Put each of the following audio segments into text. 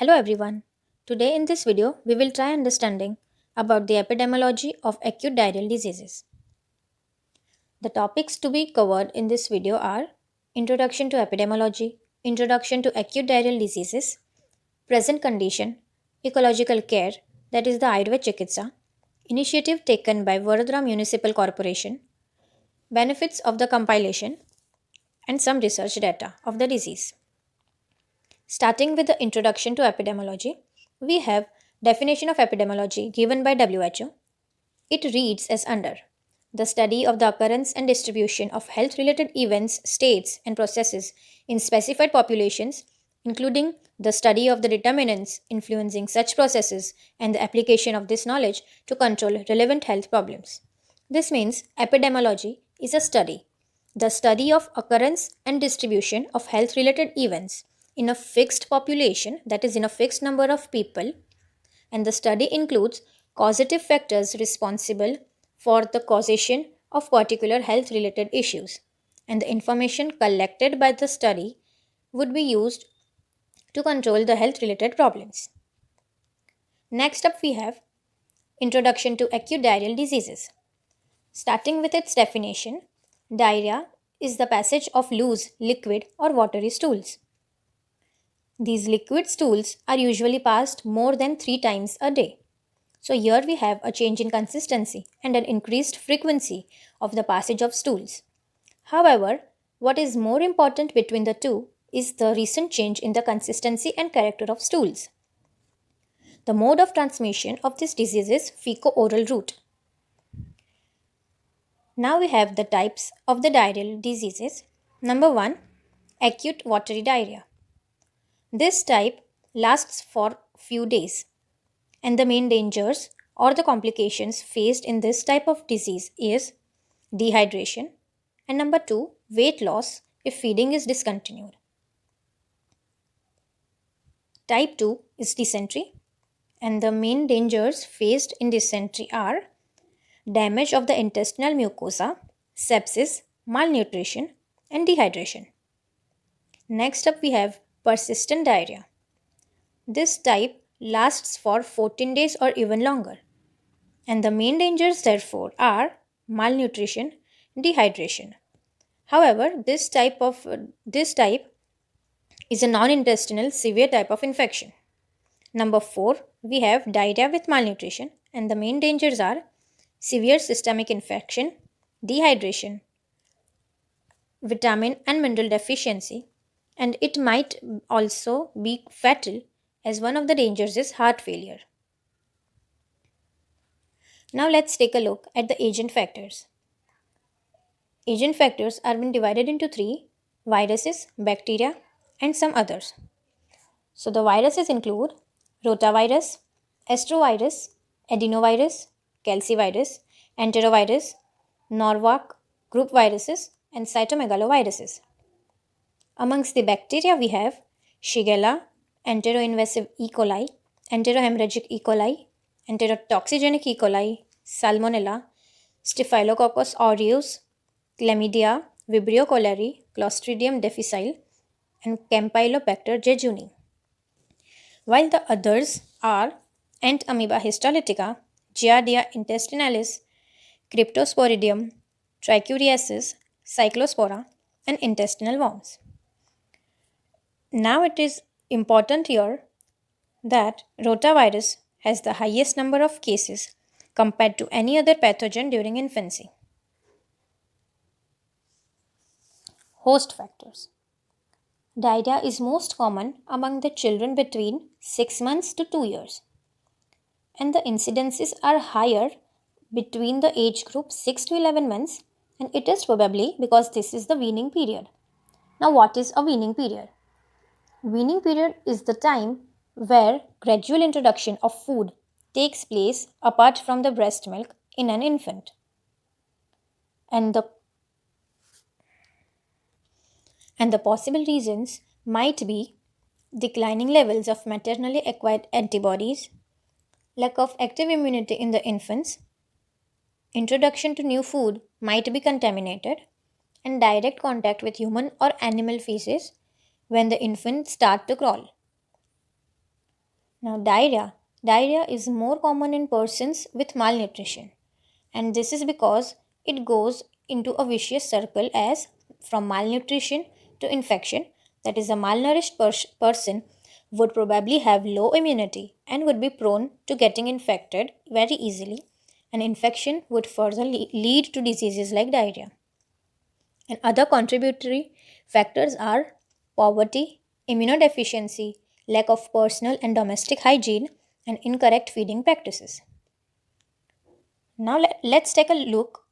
Hello everyone. Today in this video we will try understanding about the epidemiology of acute diarrheal diseases. The topics to be covered in this video are Introduction to Epidemiology, Introduction to Acute Diarrheal Diseases, Present Condition, Ecological Care, that is the Ayurveda Chikitsa, initiative taken by Vadodara Municipal Corporation, benefits of the compilation, and some research data of the disease. Starting with the introduction to epidemiology, we have definition of epidemiology given by WHO. It reads as under: the study of the occurrence and distribution of health related events, states, and processes in specified populations, including the study of the determinants influencing such processes and the application of this knowledge to control relevant health problems. This means epidemiology is a study, the study of occurrence and distribution of health related events in a fixed population, that is, in a fixed number of people, and the study includes causative factors responsible for the causation of particular health related issues, and the information collected by the study would be used to control the health related problems. Next up, we have Introduction to Acute Diarrheal Diseases. Starting with its definition, diarrhea is the passage of loose, liquid, or watery stools. These liquid stools are usually passed more than 3 times a day. So, here we have a change in consistency and an increased frequency of the passage of stools. However, what is more important between the two is the recent change in the consistency and character of stools. The mode of transmission of this disease is fecal-oral route. Now we have the types of the diarrheal diseases. Number 1, acute watery diarrhea. This type lasts for few days, and the main dangers or the complications faced in this type of disease is dehydration, and number 2, weight loss if feeding is discontinued. Type 2 is dysentery, and the main dangers faced in dysentery are damage of the intestinal mucosa, sepsis, malnutrition, and dehydration. Next up, we have persistent diarrhea. This type lasts for 14 days or even longer, and the main dangers therefore are malnutrition, dehydration. However, this type is a non-intestinal severe type of infection. Number 4, we have diarrhea with malnutrition, and the main dangers are severe systemic infection, dehydration, vitamin and mineral deficiency, and it might also be fatal, as one of the dangers is heart failure. Now let's take a look at the agent factors. Agent factors are been divided into 3: viruses, bacteria, and some others. So the viruses include rotavirus, astrovirus, adenovirus, calcivirus, enterovirus, Norwalk group viruses, and cytomegaloviruses. Amongst the bacteria, we have Shigella, enteroinvasive E. coli, enterohemorrhagic E. coli, enterotoxigenic E. coli, Salmonella, Staphylococcus aureus, Chlamydia, Vibrio cholerae, Clostridium difficile, and Campylobacter jejuni. While the others are Entamoeba histolytica, Giardia intestinalis, Cryptosporidium, Trichuriasis, Cyclospora, and intestinal worms. Now it is important here that rotavirus has the highest number of cases compared to any other pathogen during infancy. Host factors. Diarrhea is most common among the children between 6 months to 2 years, and the incidences are higher between the age group 6 to 11 months, and it is probably because this is the weaning period. Now, what is a weaning period? Weaning period is the time where gradual introduction of food takes place apart from the breast milk in an infant. And the possible reasons might be declining levels of maternally acquired antibodies, lack of active immunity in the infants, introduction to new food might be contaminated, and direct contact with human or animal feces when the infant start to crawl. Now, diarrhea. Diarrhea is more common in persons with malnutrition, and this is because it goes into a vicious circle as from malnutrition to infection. That is, a malnourished person would probably have low immunity and would be prone to getting infected very easily. An infection would further lead to diseases like diarrhea. And other contributory factors are poverty, immunodeficiency, lack of personal and domestic hygiene, and incorrect feeding practices. Now let's take a look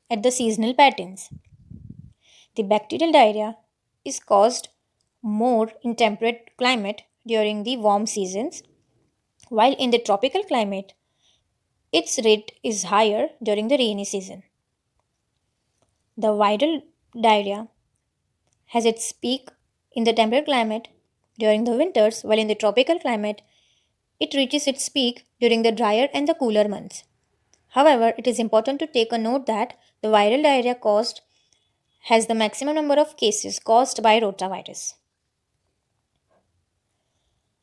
at the seasonal patterns. The bacterial diarrhea is caused more in temperate climate during the warm seasons, while in the tropical climate, its rate is higher during the rainy season. The viral diarrhea has its peak in the temperate climate during the winters, while in the tropical climate, it reaches its peak during the drier and the cooler months. However, it is important to take a note that the viral diarrhea caused has the maximum number of cases caused by rotavirus.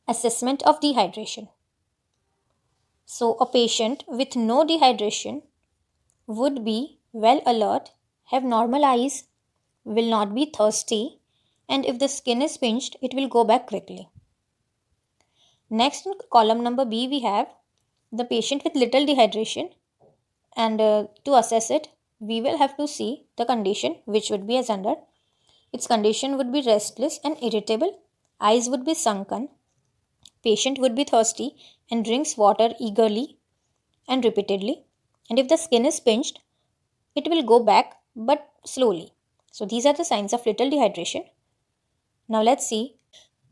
Assessment of dehydration. So, a patient with no dehydration would be well alert, have normal eyes, will not be thirsty, and if the skin is pinched, it will go back quickly. Next, in column number B, we have the patient with little dehydration, and to assess it, we will have to see the condition which would be as under. Its condition would be restless and irritable, eyes would be sunken, patient would be thirsty and drinks water eagerly and repeatedly. And if the skin is pinched, it will go back but slowly. So these are the signs of little dehydration. Now let's see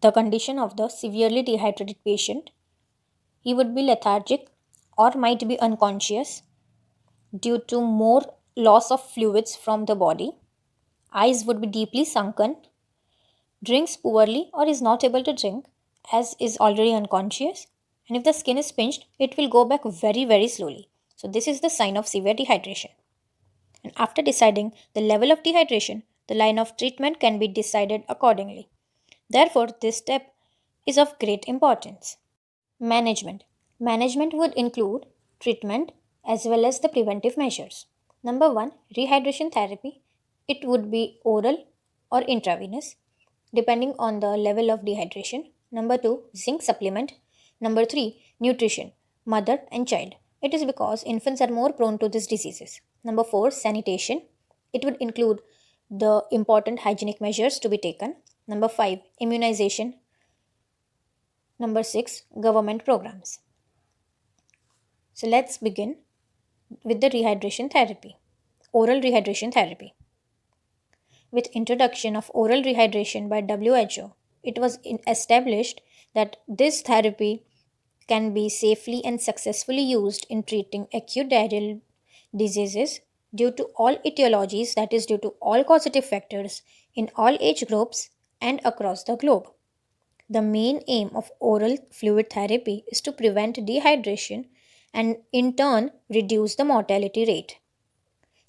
the condition of the severely dehydrated patient. He would be lethargic or might be unconscious due to more loss of fluids from the body. Eyes would be deeply sunken, drinks poorly or is not able to drink as is already unconscious, and if the skin is pinched, it will go back very slowly. So this is the sign of severe dehydration. And after deciding the level of dehydration, the line of treatment can be decided accordingly. Therefore, this step is of great importance. Management. Management would include treatment as well as the preventive measures. Number 1, rehydration therapy. It would be oral or intravenous depending on the level of dehydration. Number 2, zinc supplement. Number 3, nutrition, mother and child. It is because infants are more prone to these diseases. Number 4, sanitation. It would include the important hygienic measures to be taken. Number 5, immunization. Number 6, government programs. So let's begin with the rehydration therapy, oral rehydration therapy. With introduction of oral rehydration by WHO, it was established that this therapy can be safely and successfully used in treating acute diarrheal diseases due to all etiologies, that is due to all causative factors in all age groups and across the globe. The main aim of oral fluid therapy is to prevent dehydration and in turn reduce the mortality rate.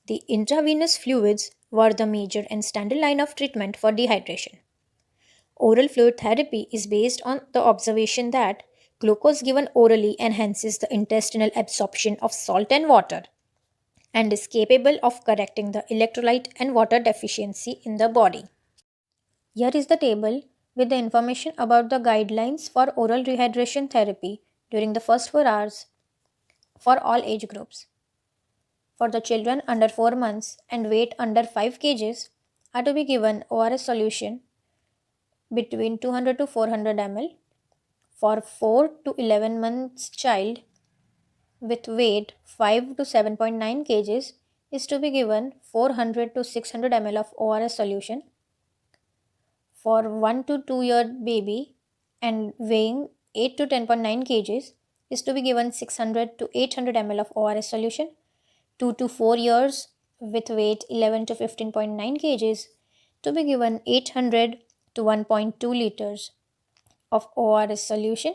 The intravenous fluids were the major and standard line of treatment for dehydration. Oral fluid therapy is based on the observation that glucose given orally enhances the intestinal absorption of salt and water and is capable of correcting the electrolyte and water deficiency in the body. Here is the table with the information about the guidelines for oral rehydration therapy during the first 4 hours for all age groups. For the children under 4 months and weight under 5 kgs are to be given ORS solution between 200 to 400 ml. For 4 to 11 months child with weight 5 to 7.9 kgs is to be given 400 to 600 ml of ORS solution. For 1 to 2 year baby and weighing 8 to 10.9 kgs is to be given 600 to 800 ml of ORS solution. 2 to 4 years with weight 11 to 15.9 kgs to be given 800 to 1.2 liters of ORS solution.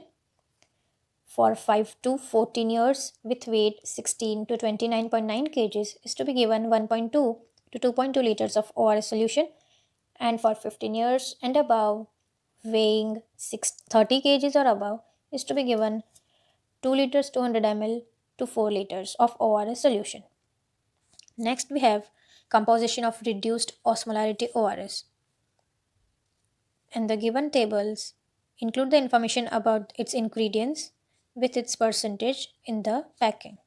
For 5 to 14 years with weight 16 to 29.9 kgs is to be given 1.2 to 2.2 liters of ORS solution, and for 15 years and above weighing 30 kgs or above is to be given 2 liters 200 ml to 4 liters of ORS solution. Next, we have composition of reduced osmolarity ORS. And the given tables include the information about its ingredients with its percentage in the packing.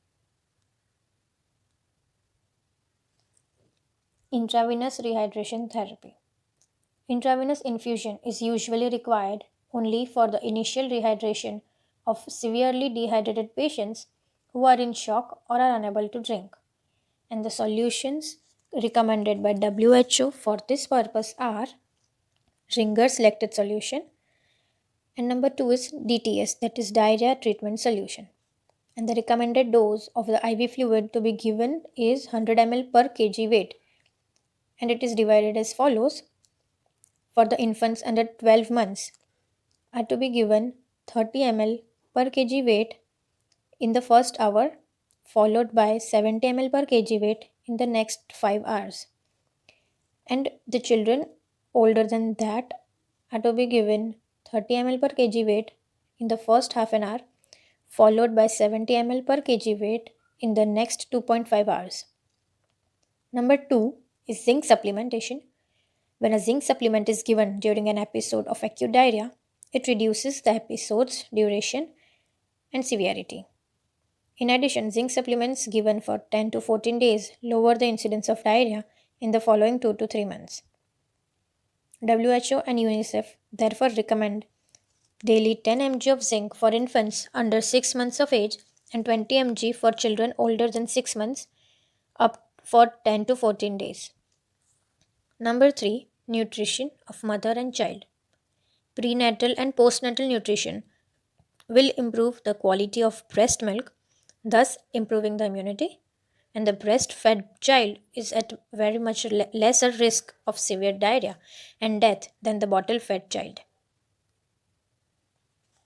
Intravenous rehydration therapy. Intravenous infusion is usually required only for the initial rehydration of severely dehydrated patients who are in shock or are unable to drink. And the solutions recommended by WHO for this purpose are Ringer selected solution, and number 2 is DTS, that is diarrhea treatment solution. And the recommended dose of the IV fluid to be given is 100 ml per kg weight, and it is divided as follows. For the infants under 12 months are to be given 30 ml per kg weight in the first hour, followed by 70 ml per kg weight in the next 5 hours. And the children older than that are to be given 30 ml per kg weight in the first half an hour, followed by 70 ml per kg weight in the next 2.5 hours. Number 2 is zinc supplementation. When a zinc supplement is given during an episode of acute diarrhea, it reduces the episode's duration and severity. In addition, zinc supplements given for 10 to 14 days lower the incidence of diarrhea in the following 2 to 3 months. WHO and UNICEF therefore recommend daily 10 mg of zinc for infants under 6 months of age and 20 mg for children older than 6 months up for 10 to 14 days. Number 3, nutrition of mother and child. Prenatal and postnatal nutrition will improve the quality of breast milk, thus improving the immunity, and the breastfed child is at very much lesser risk of severe diarrhea and death than the bottle fed child.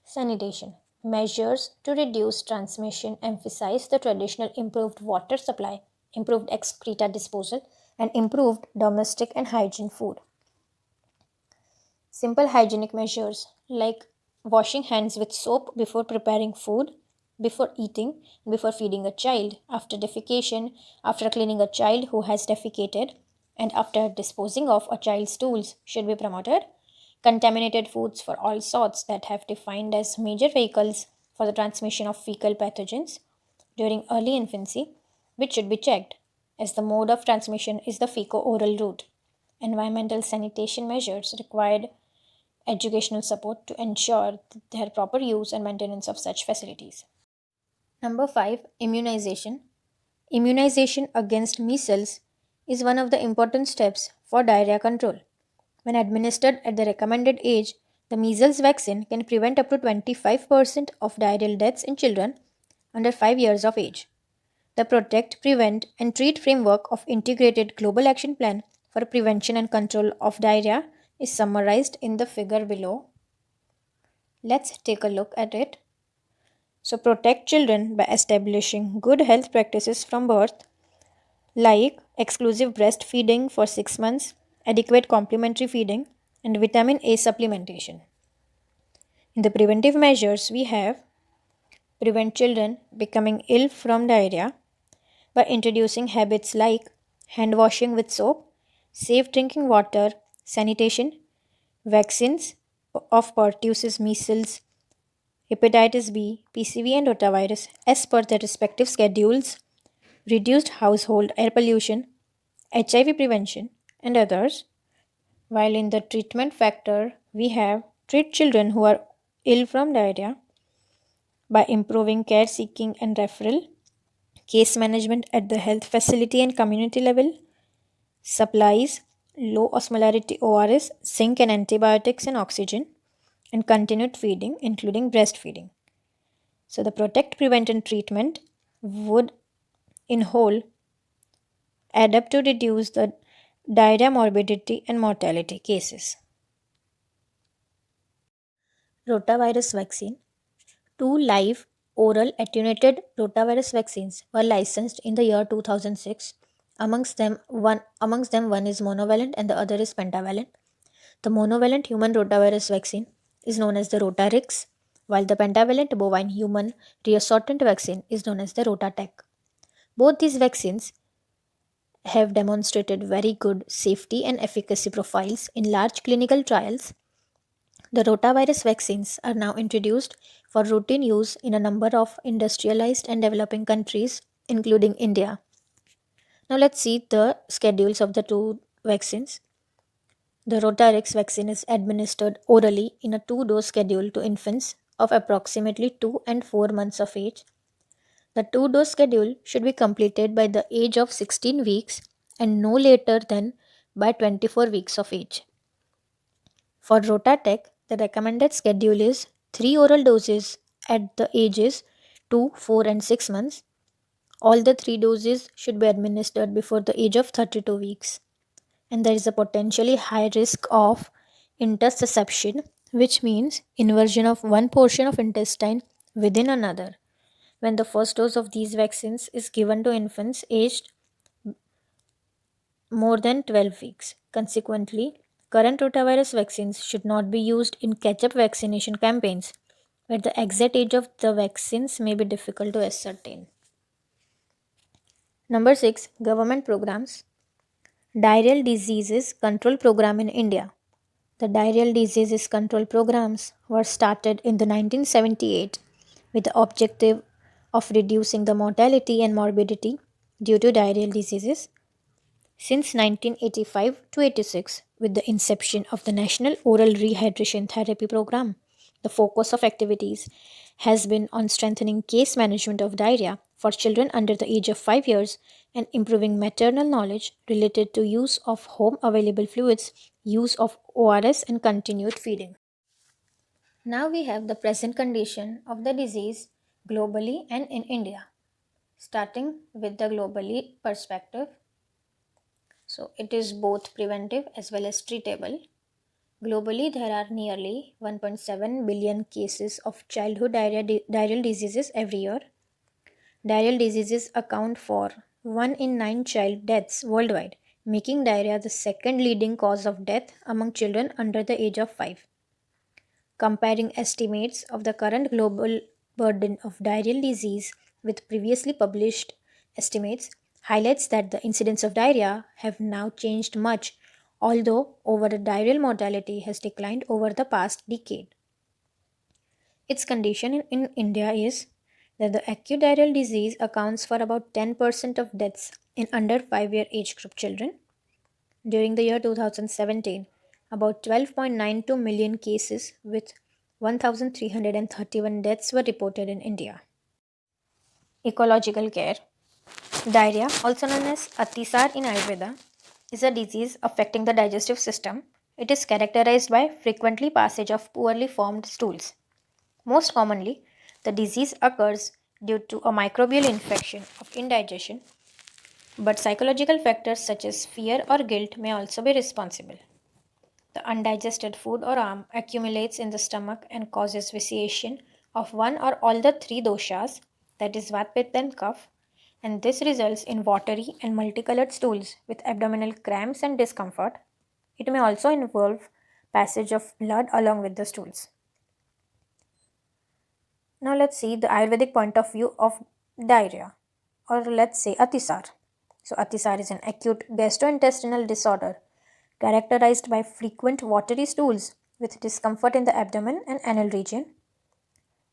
Sanitation. Measures to reduce transmission emphasize the traditional improved water supply, improved excreta disposal, and improved domestic and hygiene food. Simple hygienic measures like washing hands with soap before preparing food, before eating, before feeding a child, after defecation, after cleaning a child who has defecated, and after disposing of a child's stools should be promoted. Contaminated foods for all sorts that have defined as major vehicles for the transmission of fecal pathogens during early infancy, which should be checked, as the mode of transmission is the feco-oral route. Environmental sanitation measures required educational support to ensure their proper use and maintenance of such facilities. Number 5, immunization. Immunization against measles is one of the important steps for diarrhea control. When administered at the recommended age, the measles vaccine can prevent up to 25% of diarrheal deaths in children under 5 years of age. The Protect, Prevent, and Treat framework of Integrated Global Action Plan for Prevention and Control of Diarrhea is summarized in the figure below. Let's take a look at it. So, protect children by establishing good health practices from birth, like exclusive breastfeeding for 6 months, adequate complementary feeding, and vitamin A supplementation. In the preventive measures, we have prevent children becoming ill from diarrhea by introducing habits like hand washing with soap, safe drinking water, sanitation, vaccines of pertussis, measles, hepatitis B, PCV, and rotavirus as per their respective schedules, reduced household air pollution, HIV prevention, and others. While in the treatment factor, we have treat children who are ill from diarrhea by improving care seeking and referral, case management at the health facility and community level, supplies, low osmolarity ORS, zinc and antibiotics and oxygen, and continued feeding, including breastfeeding. So, the protect, prevent, and treatment would in whole add up to reduce the diarrhea morbidity and mortality cases. Rotavirus vaccine. 2 live oral attenuated rotavirus vaccines were licensed in the year 2006. Amongst them one is monovalent and the other is pentavalent. The monovalent human rotavirus vaccine is known as the Rotarix. while the pentavalent bovine human reassortant vaccine is known as the Rotatec. Both these vaccines have demonstrated very good safety and efficacy profiles in large clinical trials. The rotavirus vaccines are now introduced for routine use in a number of industrialized and developing countries, including India. Now, let's see the schedules of the two vaccines. The Rotarix vaccine is administered orally in a two-dose schedule to infants of approximately 2 and 4 months of age. The two-dose schedule should be completed by the age of 16 weeks and no later than by 24 weeks of age. For Rotatec, the recommended schedule is 3 oral doses at the ages 2, 4, and 6 months. All the 3 doses should be administered before the age of 32 weeks. And there is a potentially high risk of intersusception, which means inversion of one portion of intestine within another, when the first dose of these vaccines is given to infants aged more than 12 weeks. Consequently, current rotavirus vaccines should not be used in catch up vaccination campaigns, where the exact age of the vaccines may be difficult to ascertain. Number 6. Government programs. Diarrheal Diseases Control Program in India. The diarrheal diseases control programs were started in the 1978 with the objective of reducing the mortality and morbidity due to diarrheal diseases. Since 1985 to 86, with the inception of the National Oral Rehydration Therapy Program, the focus of activities has been on strengthening case management of diarrhea for children under the age of 5 years and improving maternal knowledge related to use of home available fluids, use of ORS, and continued feeding. Now we have the present condition of the disease globally and in India. Starting with the globally perspective, so it is both preventive as well as treatable. Globally, there are nearly 1.7 billion cases of childhood diarrheal diseases every year. Diarrheal diseases account for 1 in 9 child deaths worldwide, making diarrhea the second leading cause of death among children under the age of 5. Comparing estimates of the current global burden of diarrheal disease with previously published estimates highlights that the incidence of diarrhea have now changed much, although overall diarrheal mortality has declined over the past decade. Its condition in India is that the acute diarrheal disease accounts for about 10% of deaths in under 5-year age group children. During the year 2017, about 12.92 million cases with 1,331 deaths were reported in India. Ecological care. Diarrhea, also known as Atisar in Ayurveda, is a disease affecting the digestive system. It is characterized by frequently passage of poorly formed stools. Most commonly, the disease occurs due to a microbial infection of indigestion, but psychological factors such as fear or guilt may also be responsible. The undigested food or accumulates in the stomach and causes vitiation of one or all the three doshas, that is, Vat, Pitta, and Kapha, and this results in watery and multicolored stools with abdominal cramps and discomfort. It may also involve passage of blood along with the stools. Now let's see the Ayurvedic point of view of diarrhea, or let's say Atisar. So Atisar is an acute gastrointestinal disorder characterized by frequent watery stools with discomfort in the abdomen and anal region.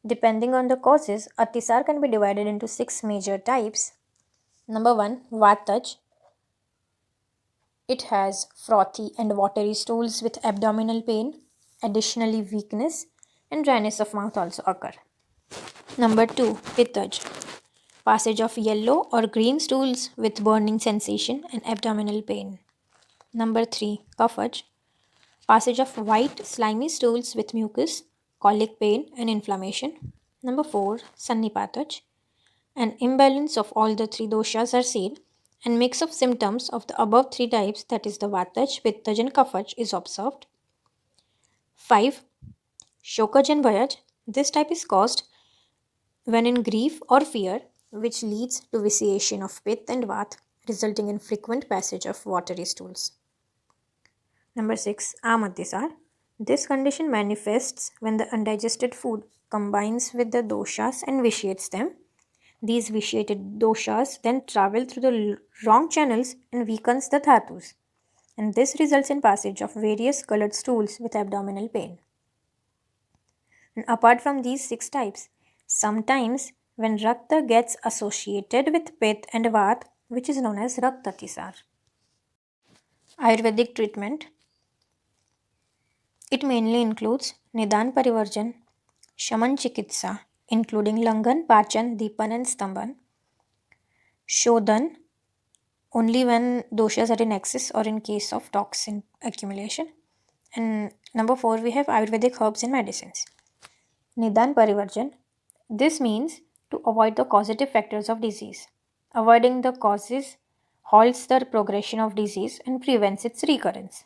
Depending on the causes, Atisar can be divided into 6 major types. Number 1, Vataj. It has frothy and watery stools with abdominal pain. Additionally, weakness and dryness of mouth also occur. Number 2, Pittaj. Passage of yellow or green stools with burning sensation and abdominal pain. Number 3, Kaphaj. Passage of white slimy stools with mucus, colic pain and inflammation. Number 4, Sannipataj. An imbalance of all the 3 doshas are seen and mix of symptoms of the above 3 types, that is the Vataj, Pittaj and Kaphaj, is observed. 5. Shokaj and Bhayaj. This type is caused when in grief or fear, which leads to vitiation of Pitta and Vat, resulting in frequent passage of watery stools. Number 6, Amatisar. This condition manifests when the undigested food combines with the doshas and vitiates them. These vitiated doshas then travel through the wrong channels and weakens the dhatus, and this results in passage of various colored stools with abdominal pain. And apart from these six types, sometimes when Rakta gets associated with Pit and Vat, which is known as Raktatisar. Ayurvedic treatment. It mainly includes Nidan Parivarjan, Shaman Chikitsa, including Langan, Pachan, Dipan, and Stamban, Shodhan, only when doshas are in excess or in case of toxin accumulation. And number 4, we have Ayurvedic herbs and medicines. Nidan Parivarjan. This means to avoid the causative factors of disease. Avoiding the causes halts the progression of disease and prevents its recurrence.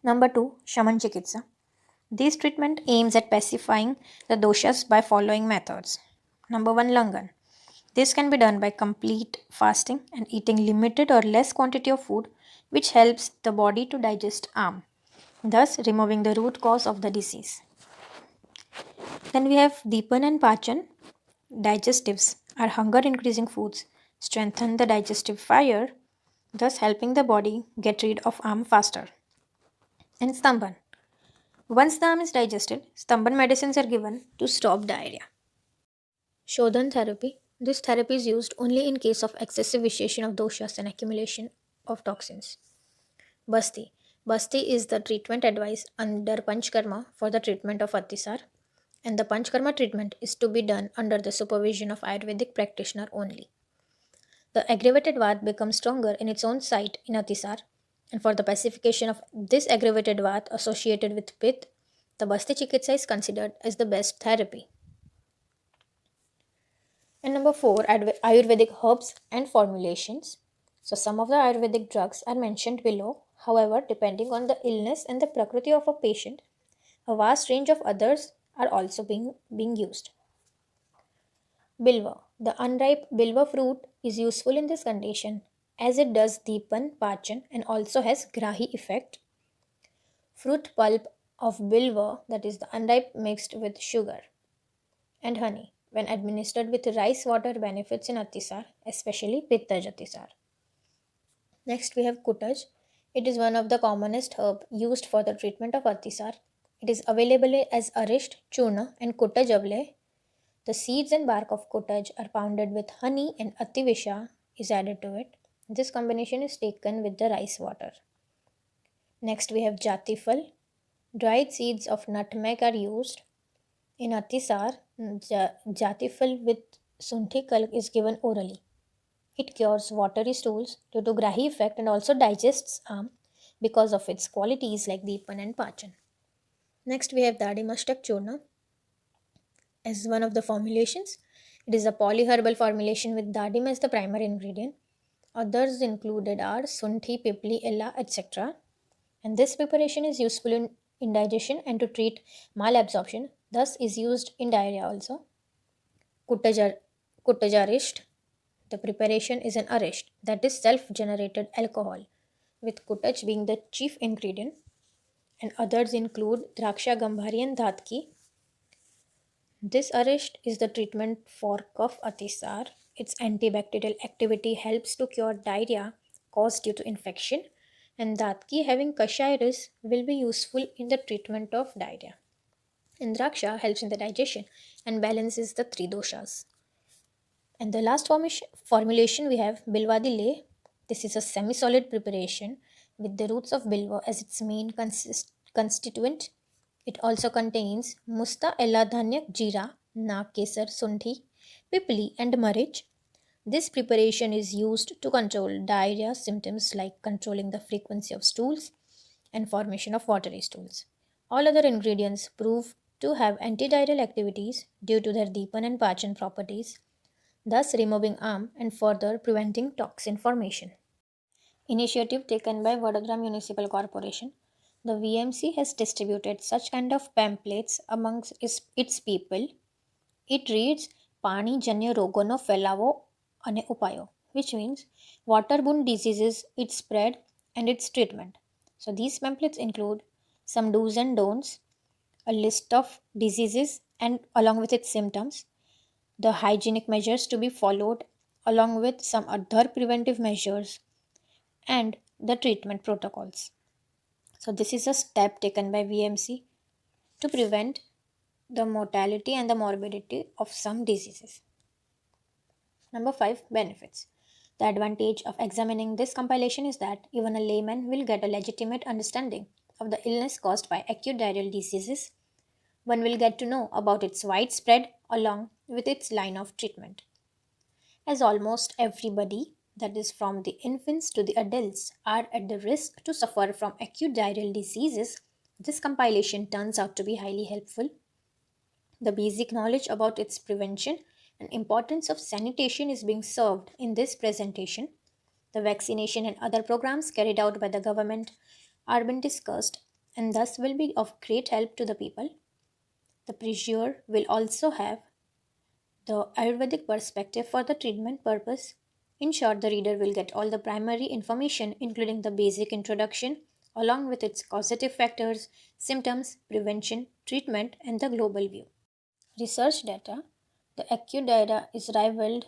Number 2, Shaman Chikitsa. This treatment aims at pacifying the doshas by following methods. Number 1, Langan. This can be done by complete fasting and eating limited or less quantity of food, which helps the body to digest thus removing the root cause of the disease. Then we have Dipan and Pachan. Digestives are hunger increasing foods, strengthen the digestive fire, thus helping the body get rid of faster. And Stamban. Once the is digested, Stamban medicines are given to stop diarrhea. Shodhan therapy. This therapy is used only in case of excessive vitiation of doshas and accumulation of toxins. Basti. Basti is the treatment advice under Panchkarma for the treatment of Atisar, and the Panchkarma treatment is to be done under the supervision of Ayurvedic practitioner only. The aggravated Vat becomes stronger in its own site in Atisar, and for the pacification of this aggravated Vat associated with Pith, the Basti Chikitsa is considered as the best therapy. And number 4, Ayurvedic herbs and formulations. So, some of the Ayurvedic drugs are mentioned below. However, depending on the illness and the prakriti of a patient, a vast range of others are also being used. Bilva. The unripe bilva fruit is useful in this condition as it does deepen pachan and also has grahi effect. Fruit pulp of bilva, that is the unripe mixed with sugar and honey, when administered with rice water, benefits in Atisar, especially Pittaj Atisar. Next we have Kutaj. It is one of the commonest herb used for the treatment of Atisar. It is available as Arisht, Churna and Kutaj Avle. The seeds and bark of Kutaj are pounded with honey and Ativisha is added to it. This combination is taken with the rice water. Next we have Jatifal. Dried seeds of nutmeg are used. In Atisar, Jatifal with Sunthi Kalk is given orally. It cures watery stools due to Grahi effect and also digests because of its qualities like Deepan and Pachan. Next we have Dadimastak Churna as one of the formulations. It is a polyherbal formulation with Dadim as the primary ingredient. Others included are Sunthi, Pipli, Ella, etc. And this preparation is useful in indigestion and to treat malabsorption, thus is used in diarrhea also. Kuttajarisht. The preparation is an arisht, that is self-generated alcohol, with kutaj being the chief ingredient, and others include draksha, gambhari and dhatki. This arisht is the treatment for cough atisar. Its antibacterial activity helps to cure diarrhea caused due to infection, and dhatki having kashairis will be useful in the treatment of diarrhea. And draksha helps in the digestion and balances the three doshas. And the last formulation we have Bilwadi Lay. This is a semi-solid preparation with the roots of bilwa as its main constituent. It also contains Musta Ella Dhanyak Jeera, Naak Kesar Sundhi, Pipli and Marich. This preparation is used to control diarrhea symptoms like controlling the frequency of stools and formation of watery stools. All other ingredients prove to have antidiarrheal activities due to their Deepan and Pachan properties, thus removing and further preventing toxin formation. Initiative taken by Vadodara Municipal Corporation. The VMC has distributed such kind of pamphlets amongst its people. It reads Pani Janya Rogono Felavo Ane Upayo, which means waterborne diseases, its spread and its treatment. So these pamphlets include some do's and don'ts, a list of diseases and along with its symptoms, the hygienic measures to be followed, along with some other preventive measures, and the treatment protocols. So, this is a step taken by VMC to prevent the mortality and the morbidity of some diseases. Number 5, benefits. The advantage of examining this compilation is that even a layman will get a legitimate understanding of the illness caused by acute diarrheal diseases. One will get to know about its widespread along with its line of treatment. As almost everybody, that is from the infants to the adults, are at the risk to suffer from acute diarrheal diseases, this compilation turns out to be highly helpful. The basic knowledge about its prevention and importance of sanitation is being served in this presentation. The vaccination and other programs carried out by the government are being discussed and thus will be of great help to the people. The preacher will also have the Ayurvedic perspective for the treatment purpose. In short, the reader will get all the primary information, including the basic introduction, along with its causative factors, symptoms, prevention, treatment, and the global view. Research data. The acute diarrhea is rivaled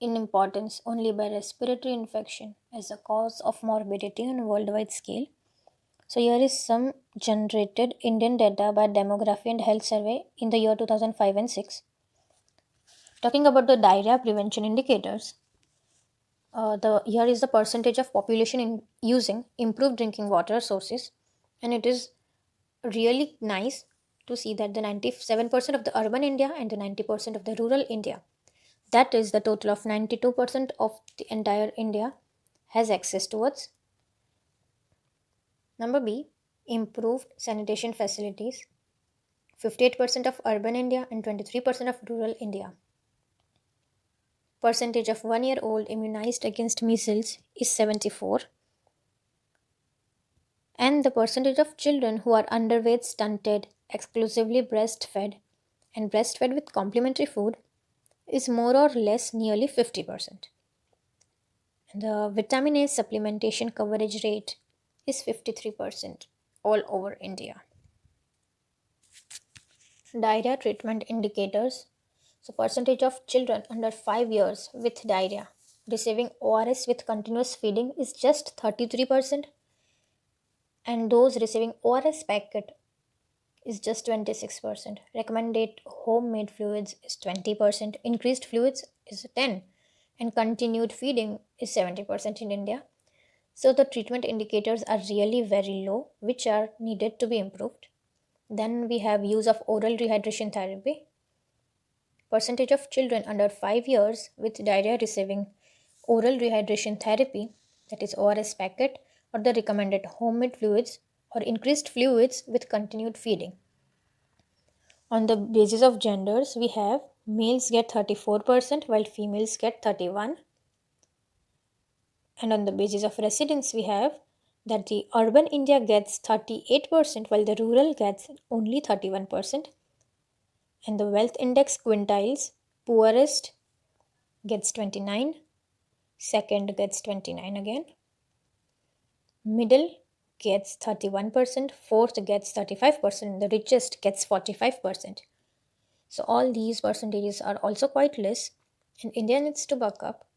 in importance only by respiratory infection as a cause of morbidity on a worldwide scale. So here is some generated Indian data by Demography and Health Survey in the year 2005 and 6. Talking about the diarrhea prevention indicators, the here is the percentage of population in using improved drinking water sources, and it is really nice to see that the 97% of the urban India and the 90% of the rural India, that is the total of 92% of the entire India, has access towards. Number B, improved sanitation facilities. 58% of urban India and 23% of rural India. Percentage of 1 year old immunized against measles is 74, and the percentage of children who are underweight, stunted, exclusively breastfed, and breastfed with complementary food is more or less nearly 50%. And the vitamin A supplementation coverage rate is 53% all over India. Diarrhea treatment indicators. So, percentage of children under 5 years with diarrhea receiving ORS with continuous feeding is just 33%, and those receiving ORS packet is just 26%. Recommended homemade fluids is 20%, increased fluids is 10, and continued feeding is 70% in India. So the treatment indicators are really very low, which are needed to be improved. Then we have use of oral rehydration therapy. Percentage of children under 5 years with diarrhea receiving oral rehydration therapy, that is ORS packet, or the recommended homemade fluids or increased fluids with continued feeding. On the basis of genders, we have males get 34% while females get 31%. And on the basis of residence, we have that the urban India gets 38% while the rural gets only 31%. And the wealth index quintiles, poorest gets 29, second gets 29 again, middle gets 31%, fourth gets 35%, the richest gets 45%. So all these percentages are also quite less, and India needs to buck up